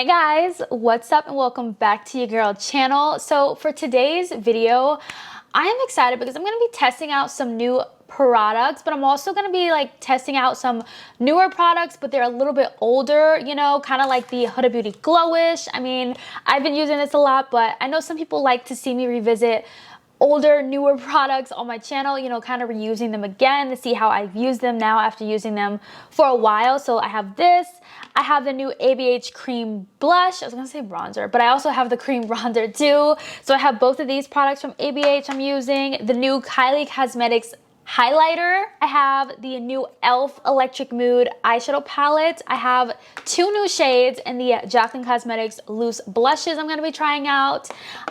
Hey guys, what's up and welcome back to your girl channel. So for today's video, I am excited because I'm going to be testing out some new products, but I'm also going to be like testing out some newer products, but they're a little bit older, you know, kind of like the Huda Beauty Glowish. I mean, I've been using this a lot, but I know some people like to see me revisit older, newer products on my channel, you know, kind of reusing them again to see how I've used them now after using them for a while. So I have this, I have the new ABH cream blush. I was gonna say bronzer, but I also have the cream bronzer too. So I have both of these products from ABH I'm using. The new Kylie Cosmetics highlighter. I have the new e.l.f. Electric Mood eyeshadow palette. I have two new shades in the Jaclyn Cosmetics loose blushes I'm going to be trying out.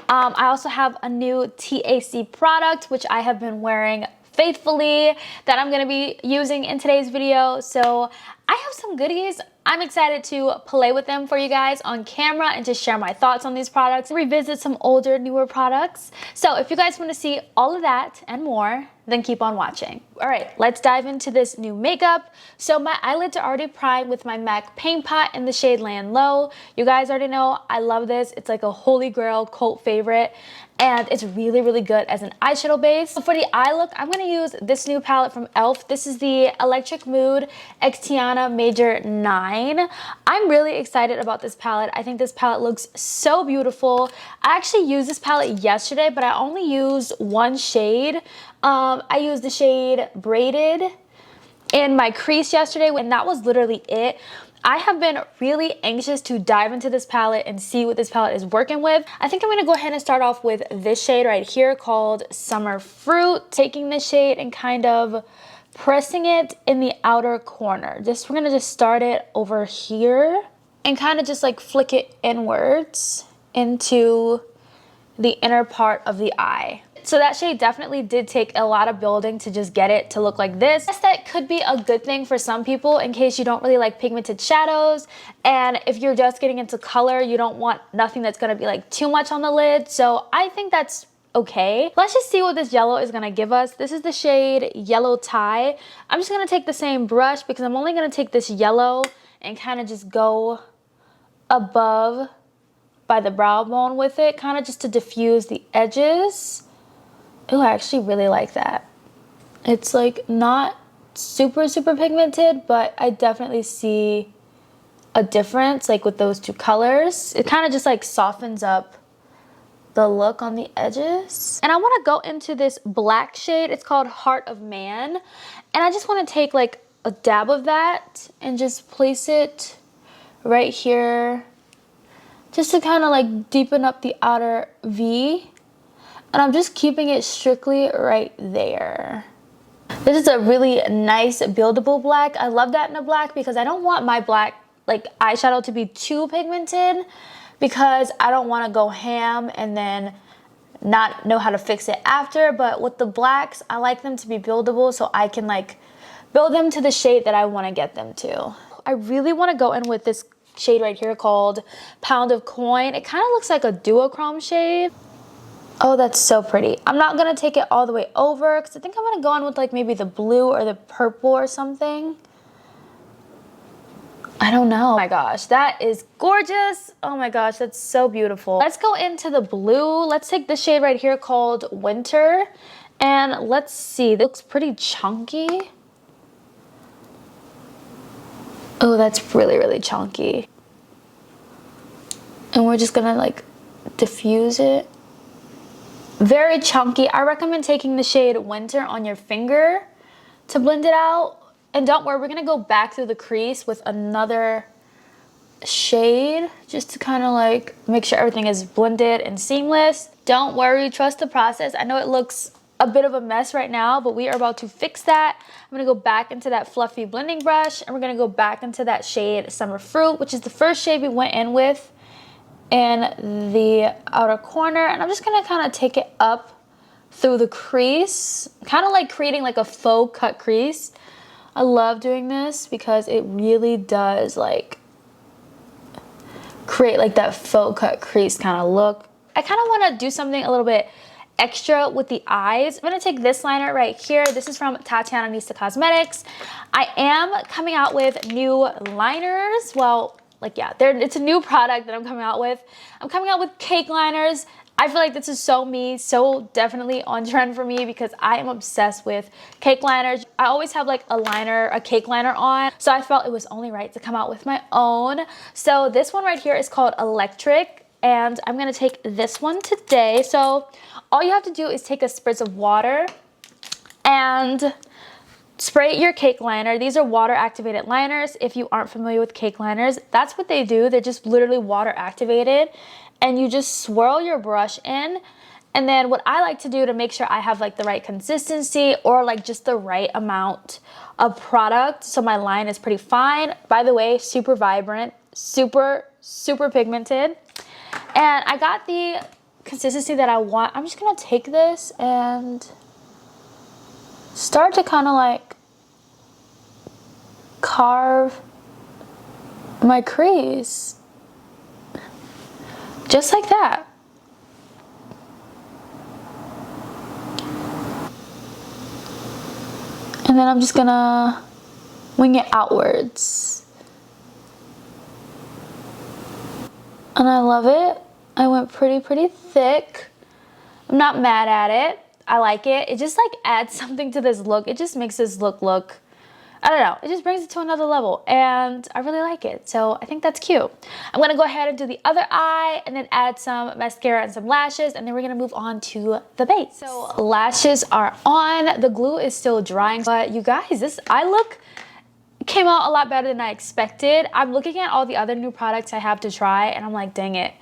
I also have a new TAC product, which I have been wearing faithfully, that I'm going to be using in today's video. So I have some goodies. I'm excited to play with them for you guys on camera and just share my thoughts on these products, revisit some older, newer products. So if you guys want to see all of that and more, then keep on watching. All right, let's dive into this new makeup. So my eyelids are already primed with my MAC Paint Pot in the shade Land Low. You guys already know I love this. It's like a holy grail cult favorite, and it's really, really good as an eyeshadow base. So for the eye look, I'm gonna use this new palette from e.l.f. This is the Electric Mood Tatianna Major 9. I'm really excited about this palette. I think this palette looks so beautiful. I actually used this palette yesterday, but I only used one shade. I used the shade Braided in my crease yesterday, and that was literally it. I have been really anxious to dive into this palette and see what this palette is working with. I think I'm going to go ahead and start off with this shade right here called Summer Fruit. Taking this shade and kind of pressing it in the outer corner. We're going to just start it over here and kind of just like flick it inwards into the inner part of the eye. So that shade definitely did take a lot of building to just get it to look like this. I guess that could be a good thing for some people in case you don't really like pigmented shadows, and if you're just getting into color, you don't want nothing that's gonna be like too much on the lid. So I think that's okay. Let's just see what this yellow is gonna give us. This is the shade Yellow Tie. I'm just gonna take the same brush because I'm only gonna take this yellow and kind of just go above by the brow bone with it, kind of just to diffuse the edges. Oh, I actually really like that. It's like not super pigmented, but I definitely see a difference like with those two colors. It kind of just like softens up the look on the edges. And I want to go into this black shade. It's called Heart of Man. And I just want to take like a dab of that and just place it right here, just to kind of like deepen up the outer V. And I'm just keeping it strictly right there. This is a really nice buildable black. I love that in a black because I don't want my black like eyeshadow to be too pigmented, because I don't want to go ham and then not know how to fix it after. But with the blacks, I like them to be buildable so I can like build them to the shade that I want to get them to. I really want to go in with this shade right here called Pound of Coin. It kind of looks like a duochrome shade. Oh, that's so pretty. I'm not gonna take it all the way over because I think I'm gonna go in with like maybe the blue or the purple or something. I don't know. Oh my gosh, that is gorgeous. Oh my gosh, that's so beautiful. Let's go into the blue. Let's take this shade right here called Winter. And let's see, it looks pretty chunky. Oh, that's really chunky. And we're just gonna like diffuse it. Very chunky. I recommend taking the shade Winter on your finger to blend it out. And don't worry, we're gonna go back through the crease with another shade just to kind of like make sure everything is blended and seamless. Don't worry, trust the process. I know it looks a bit of a mess right now, but we are about to fix that. I'm gonna go back into that fluffy blending brush and we're gonna go back into that shade Summer Fruit, which is the first shade we went in with in the outer corner. And I'm just gonna kind of take it up through the crease, kind of like creating like a faux cut crease. I love doing this because it really does like create like that faux cut crease kind of look. I kind of want to do something a little bit extra with the eyes. I'm gonna take this liner right here. This is from Tatianna Anesa Cosmetics. I am coming out with new liners. Well, like, yeah, it's a new product that I'm coming out with. I'm coming out with cake liners. I feel like this is so me, so definitely on trend for me because I am obsessed with cake liners. I always have like a cake liner on, so I felt it was only right to come out with my own. So this one right here is called Electric, and I'm gonna take this one today. So all you have to do is take a spritz of water and spray your cake liner. These are water activated liners. If you aren't familiar with cake liners, that's what they do. They're just literally water activated, and you just swirl your brush in. And then what I like to do to make sure I have like the right consistency or like just the right amount of product so my line is pretty fine. By the way, super vibrant, super pigmented. And I got the consistency that I want. I'm just gonna take this and start to kind of like carve my crease. Just like that. And then I'm just gonna wing it outwards. And I love it. I went pretty thick. I'm not mad at it. I like it. It just like adds something to this look. It just makes this look, I don't know. It just brings it to another level, and I really like it. So I think that's cute. I'm gonna go ahead and do the other eye and then add some mascara and some lashes, and then we're gonna move on to the base. So lashes are on. The glue is still drying, but you guys, this eye look came out a lot better than I expected. I'm looking at all the other new products I have to try, and I'm like, dang it.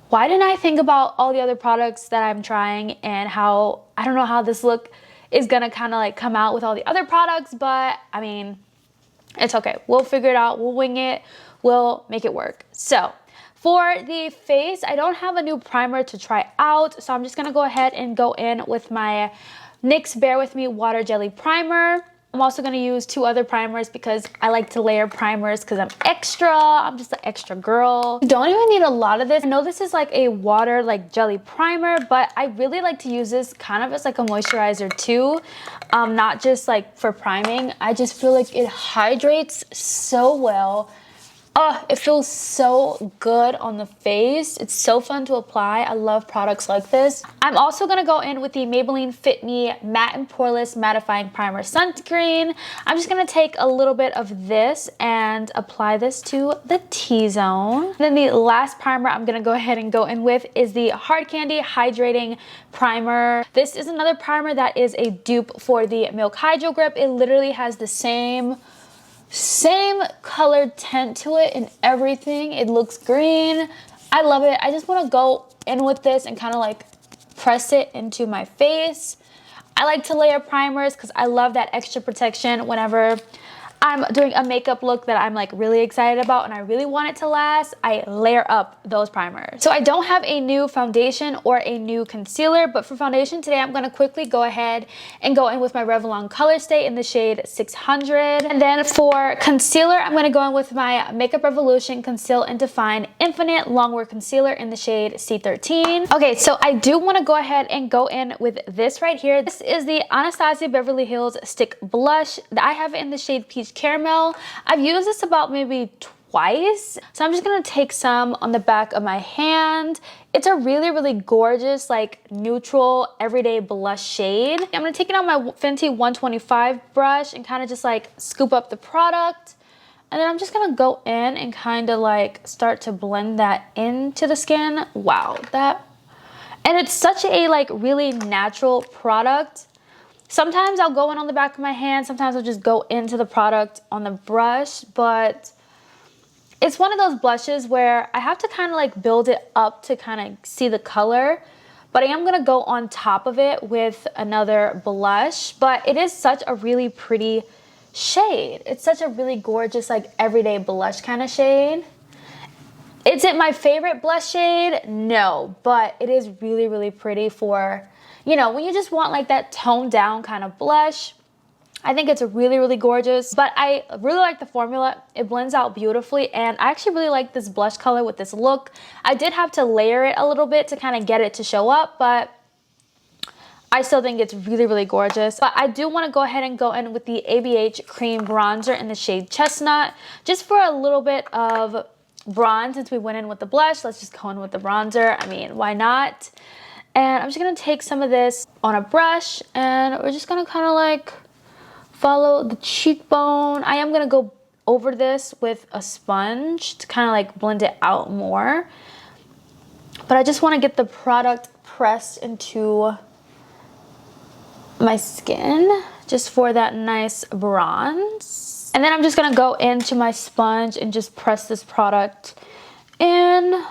Why didn't I think about all the other products that I'm trying and how, I don't know how this look is gonna kind of like come out with all the other products, but I mean, it's okay. We'll figure it out. We'll wing it. We'll make it work. So for the face, I don't have a new primer to try out, so I'm just gonna go ahead and go in with my NYX Bare With Me Water Jelly Primer. I'm also gonna use 2 other primers because I like to layer primers because I'm extra. I'm just an extra girl. You don't even need a lot of this. I know this is like a water like jelly primer, but I really like to use this kind of as like a moisturizer too. Not just like for priming. I just feel like it hydrates so well. It feels so good on the face. It's so fun to apply. I love products like this. I'm also gonna go in with the Maybelline Fit Me Matte and Poreless Mattifying Primer Sunscreen. I'm just gonna take a little bit of this and apply this to the T-zone. Then the last primer I'm gonna go ahead and go in with is the Hard Candy Hydrating Primer. This is another primer that is a dupe for the Milk Hydro Grip. It literally has the same colored tint to it and everything. It looks green. I love it. I just want to go in with this and kind of like press it into my face. I like to layer primers because I love that extra protection whenever I'm doing a makeup look that I'm like really excited about and I really want it to last. I layer up those primers. So I don't have a new foundation or a new concealer, but for foundation today, I'm gonna quickly go ahead and go in with my Revlon Color Stay in the shade 600. And then for concealer, I'm gonna go in with my Makeup Revolution Conceal and Define Infinite Longwear Concealer in the shade C13. Okay, so I do wanna go ahead and go in with this right here. This is the Anastasia Beverly Hills Stick Blush. I have it in the shade Peach Caramel. I've used this about maybe twice. So I'm just gonna take some on the back of my hand. It's a really gorgeous, like neutral, everyday blush shade. I'm gonna take it on my Fenty 125 brush and kind of just like scoop up the product. And then I'm just gonna go in and kind of like start to blend that into the skin. Wow, and it's such a like really natural product. Sometimes I'll go in on the back of my hand, sometimes I'll just go into the product on the brush, but it's one of those blushes where I have to kind of like build it up to kind of see the color, but I am gonna go on top of it with another blush. But it is such a really pretty shade. It's such a really gorgeous like everyday blush kind of shade. Is it my favorite blush shade? No, but it is really pretty for, you know, when you just want like that toned down kind of blush. I think it's really gorgeous, but I really like the formula. It blends out beautifully, and I actually really like this blush color with this look. I did have to layer it a little bit to kind of get it to show up, but I still think it's really gorgeous. But I do want to go ahead and go in with the ABH Cream Bronzer in the shade Chestnut, just for a little bit of bronze. Since we went in with the blush, let's just go in with the bronzer. I mean, why not? And I'm just gonna take some of this on a brush, and we're just gonna kind of like follow the cheekbone. I am gonna go over this with a sponge to kind of like blend it out more. But I just want to get the product pressed into my skin just for that nice bronze. And then I'm just gonna go into my sponge and just press this product in.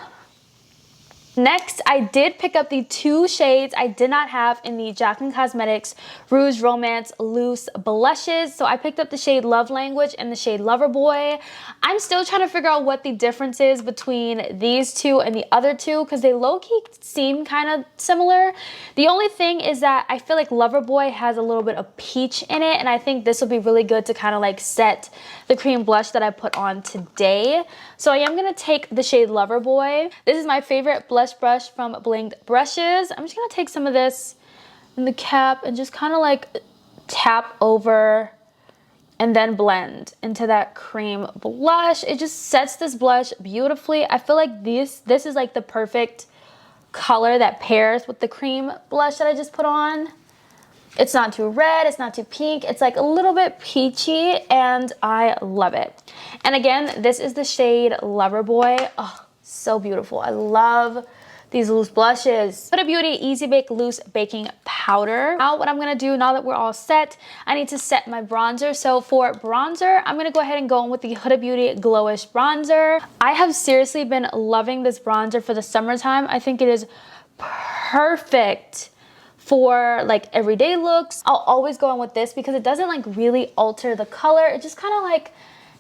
Next, I did pick up the 2 shades I did not have in the Jaclyn Cosmetics Rouge Romance Loose Blushes. So I picked up the shade Love Language and the shade Loverboy. I'm still trying to figure out what the difference is between these 2 and the other 2 because they low-key seem kind of similar. The only thing is that I feel like Loverboy has a little bit of peach in it, and I think this will be really good to kind of like set the cream blush that I put on today. So I am going to take the shade Loverboy. This is my favorite blush brush from Blinged Brushes. I'm just gonna take some of this in the cap and just kind of like tap over and then blend into that cream blush. It just sets this blush beautifully. I feel like this is like the perfect color that pairs with the cream blush that I just put on. It's not too red, it's not too pink, it's like a little bit peachy, and I love it. And again, this is the shade Loverboy. Oh, so beautiful. I love these loose blushes. Huda Beauty Easy Bake Loose Baking Powder. Now what I'm gonna do, now that we're all set, I need to set my bronzer. So for bronzer, I'm gonna go ahead and go in with the Huda Beauty Glowish Bronzer. I have seriously been loving this bronzer for the summertime. I think it is perfect for like everyday looks. I'll always go in with this because it doesn't like really alter the color. It just kind of like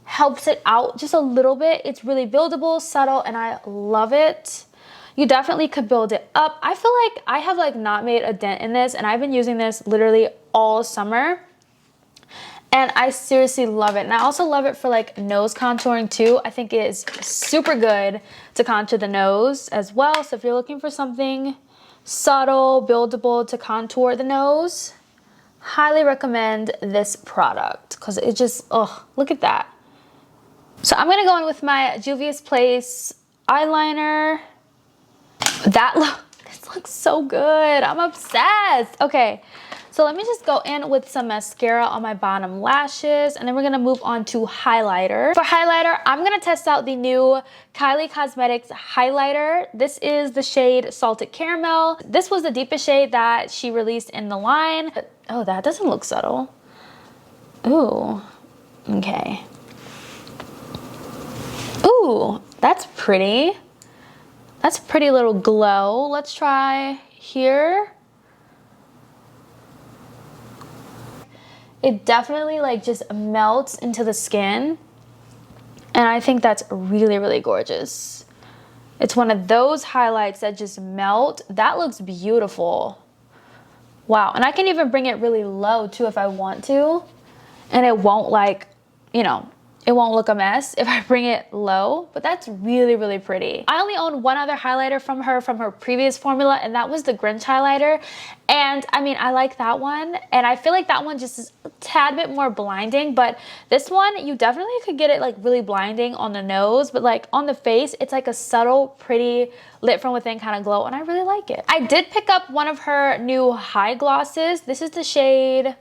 helps it out just a little bit. It's really buildable, subtle, and I love it. You definitely could build it up. I feel like I have like not made a dent in this, and I've been using this literally all summer, and I seriously love it. And I also love it for like nose contouring too. I think it is super good to contour the nose as well. So if you're looking for something subtle, buildable to contour the nose, highly recommend this product because it just, oh, look at that. So I'm gonna go in with my Juvia's Place eyeliner. This looks so good. I'm obsessed. Okay, so let me just go in with some mascara on my bottom lashes, and then we're gonna move on to highlighter. For highlighter, I'm gonna test out the new Kylie Cosmetics highlighter. This is the shade Salted Caramel. This was the deepest shade that she released in the line. Oh, that doesn't look subtle. Ooh, okay. Ooh, that's pretty. That's a pretty little glow. Let's try here. It definitely like just melts into the skin, and I think that's really, really gorgeous. It's one of those highlights that just melt. That looks beautiful. Wow, and I can even bring it really low too if I want to, and it won't like, you know, it won't look a mess if I bring it low, but that's really, really pretty. I only own one other highlighter from her previous formula, and that was the Grinch highlighter. And I mean, I like that one, and I feel like that one just is a tad bit more blinding, but this one, you definitely could get it like really blinding on the nose, but like on the face, it's like a subtle, pretty, lit from within kind of glow, and I really like it. I did pick up one of her new high glosses. This is the shade,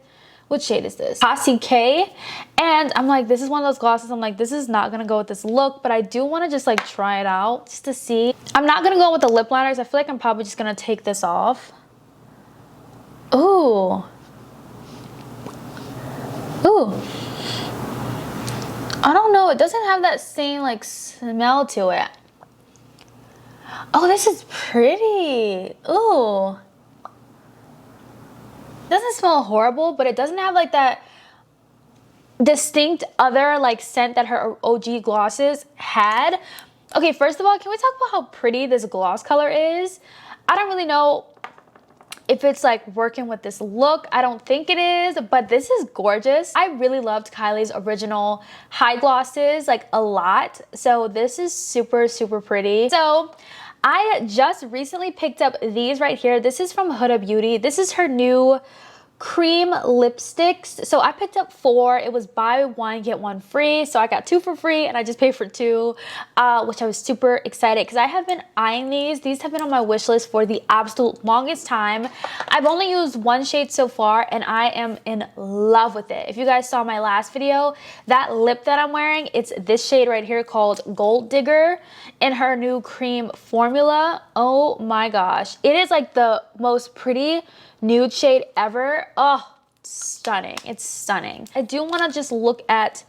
what shade is this? Cassie K. And I'm like, this is one of those glosses, I'm like, this is not gonna go with this look, but I do wanna just like try it out just to see. I'm not gonna go with the lip liners. I feel like I'm probably just gonna take this off. Ooh. Ooh. I don't know, it doesn't have that same like smell to it. Oh, this is pretty. Ooh. Doesn't smell horrible, but it doesn't have like that distinct other like scent that her OG glosses had. Okay, first of all, can we talk about how pretty this gloss color is? I don't really know if it's like working with this look. I don't think it is, but this is gorgeous. I really loved Kylie's original high glosses like a lot, so this is super, super pretty. So I just recently picked up these right here. This is from Huda Beauty. This is her new cream lipsticks. So I picked up 4. It was buy one get one free, so I got 2 for free and I just paid for 2, which I was super excited because I have been eyeing these have been on my wish list for the absolute longest time. I've only used 1 shade so far and I am in love with it. If you guys saw my last video, that lip that I'm wearing, it's this shade right here called Gold Digger in her new cream formula. Oh my gosh, it is like the most pretty nude shade ever. Oh, stunning. It's stunning. I do want to just look at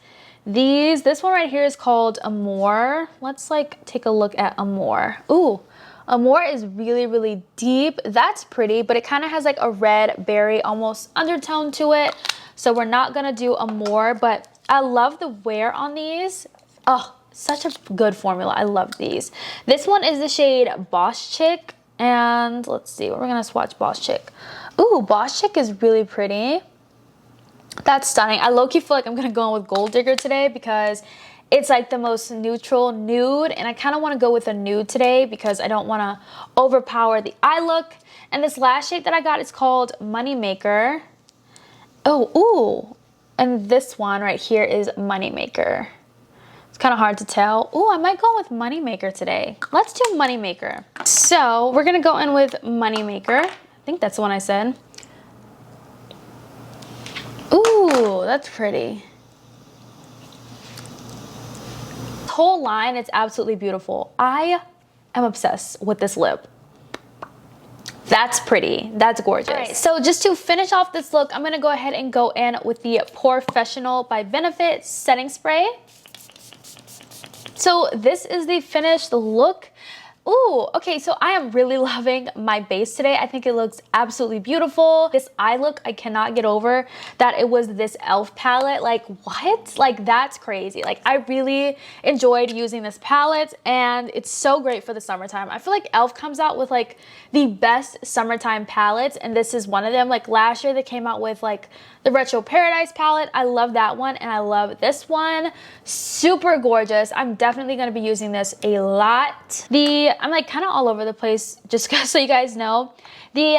these. This one right here is called Amour. Let's like take a look at Amour. Ooh, Amour is really, really deep. That's pretty, but it kind of has like a red berry almost undertone to it. So we're not gonna do Amour, but I love the wear on these. Oh, such a good formula. I love these. This one is the shade Boss Chick. And let's see, we're gonna swatch Boss Chick. Ooh, Boss Chick is really pretty. That's stunning. I low-key feel like I'm gonna go in with Gold Digger today because it's like the most neutral nude, and I kind of want to go with a nude today because I don't want to overpower the eye look. And this last shade that I got is called Moneymaker. Oh, ooh, and this one right here is Moneymaker. It's kind of hard to tell. Ooh, I might go with Moneymaker today. Let's do Moneymaker. So we're gonna go in with Moneymaker. I think that's the one I said. Ooh, that's pretty. This whole line is absolutely beautiful. I am obsessed with this lip. That's pretty. That's gorgeous. All right, so just to finish off this look, I'm gonna go ahead and go in with the Professional by Benefit setting spray. So this is the finished look. Ooh, okay, so I am really loving my base today. I think it looks absolutely beautiful. This eye look, I cannot get over that it was this e.l.f. palette. Like, what? Like, that's crazy. Like, I really enjoyed using this palette, and it's so great for the summertime. I feel like e.l.f. comes out with, like, the best summertime palettes, and this is one of them. Like, last year, they came out with, like, the Retro Paradise palette. I love that one, and I love this one. Super gorgeous. I'm definitely going to be using this a lot. I'm like kind of all over the place, just so you guys know. The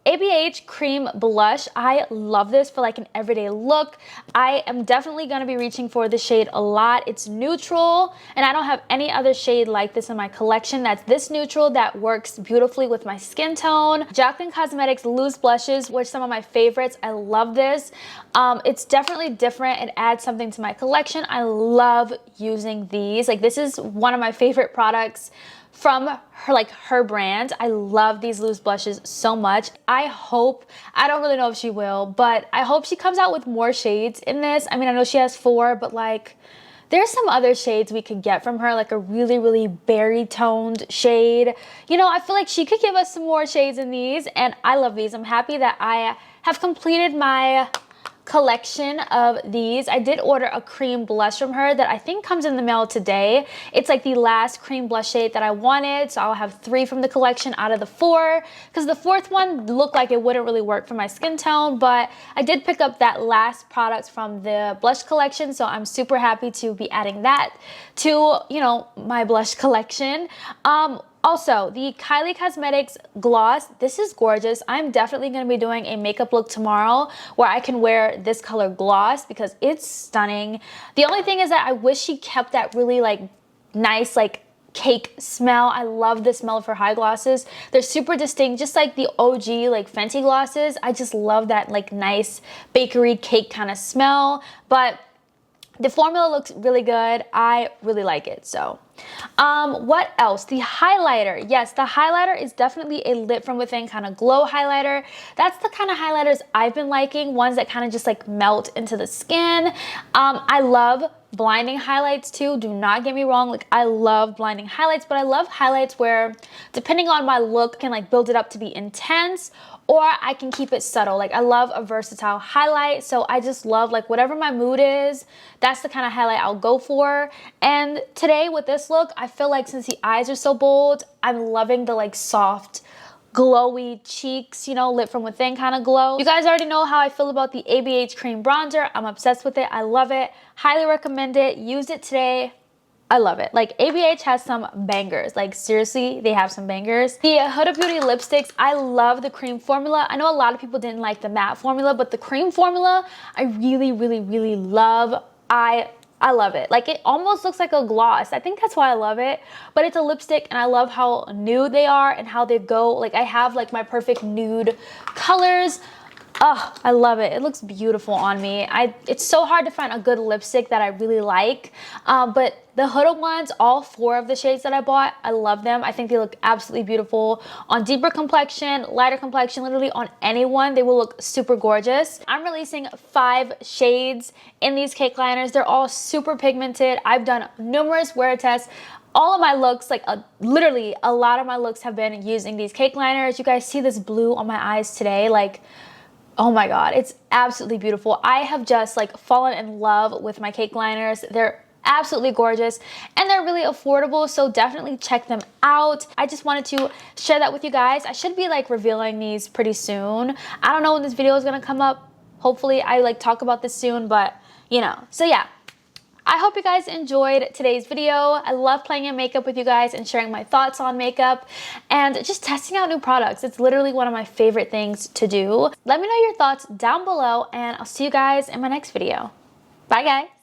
ABH Cream Blush, I love this for like an everyday look. I am definitely going to be reaching for the shade a lot. It's neutral, and I don't have any other shade like this in my collection that's this neutral that works beautifully with my skin tone. Jaclyn Cosmetics Loose Blushes, which some of my favorites. I love this. It's definitely different. It adds something to my collection. I love using these. Like, this is one of my favorite products from her brand. I love these loose blushes so much. I don't really know if she will, but I hope she comes out with more shades in this. I mean, I know she has 4, but like, there's some other shades we could get from her, like a really, really berry toned shade. You know, I feel like she could give us some more shades in these, and I love these. I'm happy that I have completed my collection of these. I did order a cream blush from her that I think comes in the mail today. It's like the last cream blush shade that I wanted, so I'll have 3 from the collection out of the 4, because the 4th one looked like it wouldn't really work for my skin tone, but I did pick up that last product from the blush collection, so I'm super happy to be adding that to, you know, my blush collection. Also, the Kylie Cosmetics gloss, this is gorgeous. I'm definitely going to be doing a makeup look tomorrow where I can wear this color gloss because it's stunning. The only thing is that I wish she kept that really like nice like cake smell. I love the smell of her high glosses. They're super distinct, just like the OG like Fenty glosses. I just love that like nice bakery cake kind of smell, but the formula looks really good. I really like it. So what else? The highlighter. Yes, the highlighter is definitely a lit from within kind of glow highlighter. That's the kind of highlighters I've been liking, ones that kind of just like melt into the skin. I love blinding highlights too. Do not get me wrong, like I love blinding highlights, but I love highlights where depending on my look can like build it up to be intense, or I can keep it subtle. Like I love a versatile highlight, so I just love like whatever my mood is, that's the kind of highlight I'll go for. And today with this look, I feel like since the eyes are so bold, I'm loving the like soft glowy cheeks, you know, lit from within kind of glow. You guys already know how I feel about the ABH cream bronzer. I'm obsessed with it. I love it. Highly recommend it. Used it today. I love it. Like ABH has some bangers. Like seriously, they have some bangers. The Huda Beauty lipsticks, I love the cream formula. I know a lot of people didn't like the matte formula, but the cream formula, I really, really, really love. I love it. Like it almost looks like a gloss. I think that's why I love it. But it's a lipstick and I love how nude they are and how they go. Like I have like my perfect nude colors. Oh, I love it. It looks beautiful on me. It's so hard to find a good lipstick that I really like. But the Huda ones, all 4 of the shades that I bought, I love them. I think they look absolutely beautiful on deeper complexion, lighter complexion, literally on anyone. They will look super gorgeous. I'm releasing 5 shades in these cake liners. They're all super pigmented. I've done numerous wear tests. All of my looks, like literally a lot of my looks have been using these cake liners. You guys see this blue on my eyes today. Like, oh my God, it's absolutely beautiful. I have just like fallen in love with my cake liners. They're absolutely gorgeous and they're really affordable, so definitely check them out. I just wanted to share that with you guys. I should be like revealing these pretty soon. I don't know when this video is gonna come up. Hopefully I like talk about this soon, but you know. So yeah, I hope you guys enjoyed today's video. I love playing in makeup with you guys and sharing my thoughts on makeup and just testing out new products. It's literally one of my favorite things to do. Let me know your thoughts down below and I'll see you guys in my next video. Bye guys.